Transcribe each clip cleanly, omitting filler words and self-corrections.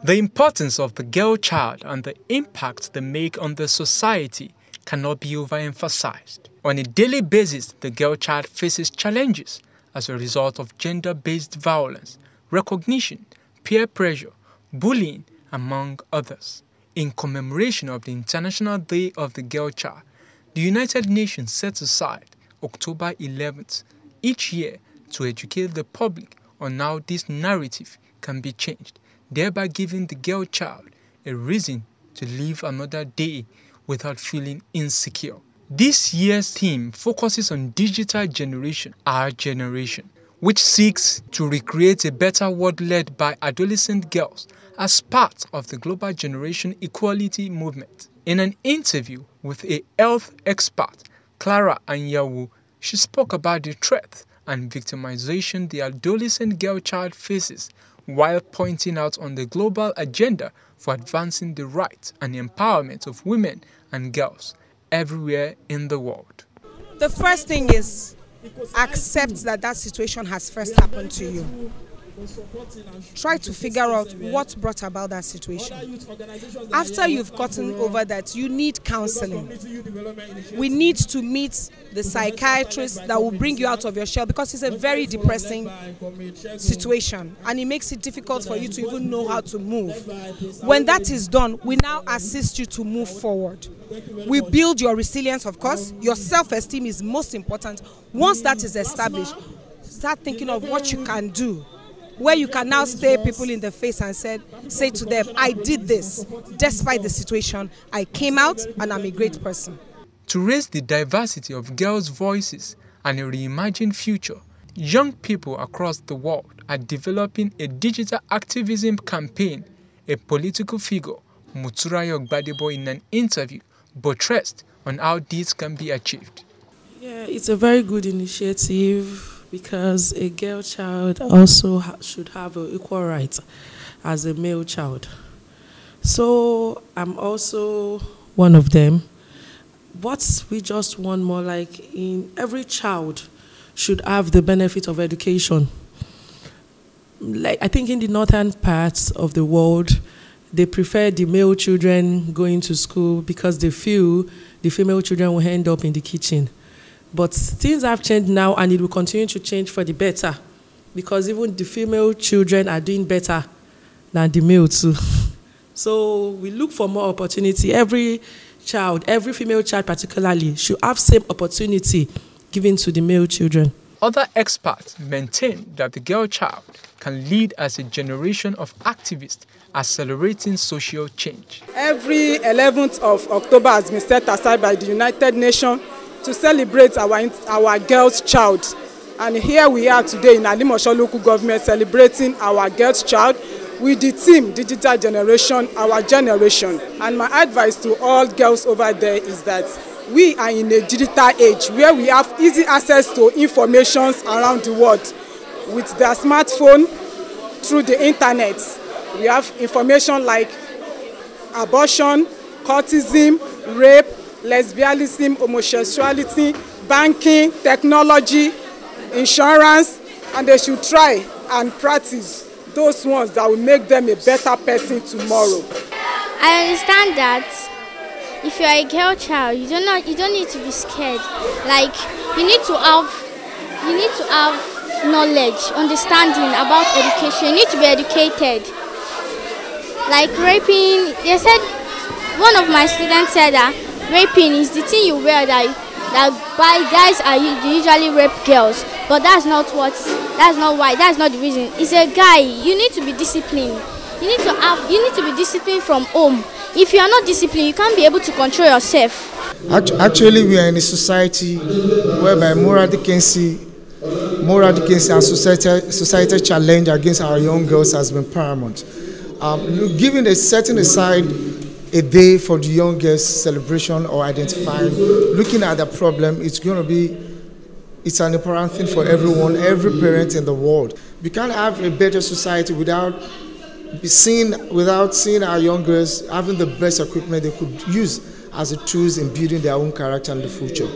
The importance of the girl child and the impact they make on the society cannot be overemphasized. On a daily basis, the girl child faces challenges as a result of gender-based violence, recognition, peer pressure, bullying, among others. In commemoration of the International Day of the Girl Child, the United Nations sets aside October 11th each year to educate the public on how this narrative can be changed, thereby giving the girl child a reason to live another day without feeling insecure. This year's theme focuses on digital generation, our generation, which seeks to recreate a better world led by adolescent girls as part of the global generation equality movement. In an interview with a health expert, Clara Anyawu, she spoke about the threat and victimization the adolescent girl child faces while pointing out on the global agenda for advancing the rights and empowerment of women and girls everywhere in the world. The first thing is accept that that situation has first happened to you. Try to figure out what brought about that situation. After you've gotten over that, you need counseling. We need to meet the psychiatrist that will bring you out of your shell, because it's a very depressing situation and it makes it difficult for you to even know how to move. When that is done, we now assist you to move forward. We build your resilience, of course. Your self-esteem is most important. Once that is established, start thinking of what you can do, where you can now stare people in the face and say to them, I did this. Despite the situation, I came out and I'm a great person. To raise the diversity of girls' voices and a reimagined future, young people across the world are developing a digital activism campaign. A political figure, Muturayo Gbadebo, in an interview, buttressed on how this can be achieved. Yeah, it's a very good initiative, because a girl child also should have an equal right as a male child. So I'm also one of them. But we just want more, like in every child should have the benefit of education. Like I think in the northern parts of the world, they prefer the male children going to school because they feel the female children will end up in the kitchen. But things have changed now, and it will continue to change for the better, because even the female children are doing better than the male too. So we look for more opportunity. Every child, every female child particularly, should have same opportunity given to the male children. Other experts maintain that the girl child can lead as a generation of activists accelerating social change. Every 11th of October has been set aside by the United Nations to celebrate our girl's child. And here we are today in Alimosho local government celebrating our girl's child with the theme Digital Generation, Our Generation. And my advice to all girls over there is that we are in a digital age where we have easy access to information around the world. With their smartphone, through the internet, we have information like abortion, cultism, rape, lesbianism, homosexuality, banking, technology, insurance, and they should try and practice those ones that will make them a better person tomorrow. I understand that if you are a girl child, you don't need to be scared. Like you need to have knowledge, understanding about education. You need to be educated. Like raping, they said, one of my students said that raping is the thing you wear that by guys they usually rape girls, but that's not why, that's not the reason. It's a guy. You need to be disciplined. You need to be disciplined from home. If you are not disciplined, you can't be able to control yourself. Actually, we are in a society whereby moral decency and societal challenge against our young girls has been paramount. Setting aside a day for the young girls celebration or identifying, looking at the problem, it's an important thing for everyone, every parent in the world. We can't have a better society without seeing our young girls having the best equipment they could use as a tools in building their own character in the future,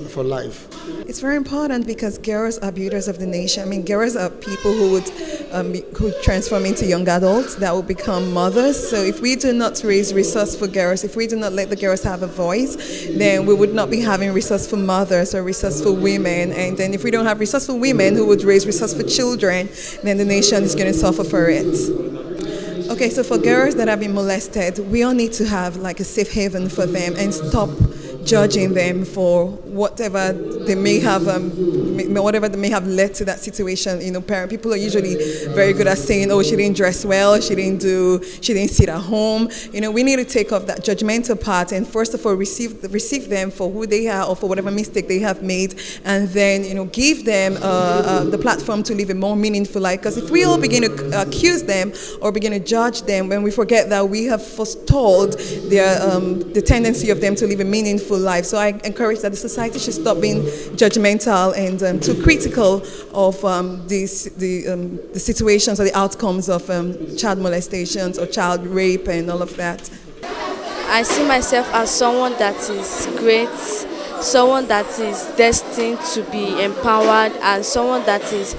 for life. It's very important because girls are builders of the nation. I mean, girls are people who would who transform into young adults that will become mothers. So if we do not raise resourceful girls, if we do not let the girls have a voice, then we would not be having resourceful mothers or resourceful women. And then if we don't have resourceful women who would raise resourceful children, then the nation is going to suffer for it. Okay, so for girls that have been molested, we all need to have like a safe haven for them and stop judging them for whatever they may have, whatever they may have led to that situation. You know, people are usually very good at saying, "Oh, she didn't dress well, she didn't sit at home." You know, we need to take off that judgmental part and first of all receive them for who they are or for whatever mistake they have made, and then give them the platform to live a more meaningful life. Because if we all begin to accuse them or begin to judge them, when we forget that we have forestalled the tendency of them to live a meaningful life. So I encourage that the society should stop being judgmental and too critical of the situations or the outcomes of child molestations or child rape and all of that. I see myself as someone that is great, someone that is destined to be empowered, and someone that is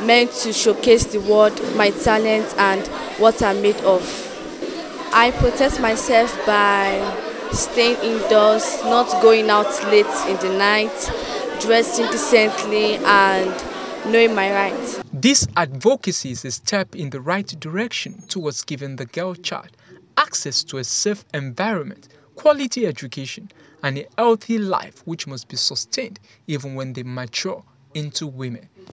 meant to showcase the world my talent and what I'm made of. I protect myself by staying indoors, not going out late in the night, dressing decently, and knowing my rights. This advocacy is a step in the right direction towards giving the girl child access to a safe environment, quality education, and a healthy life which must be sustained even when they mature into women.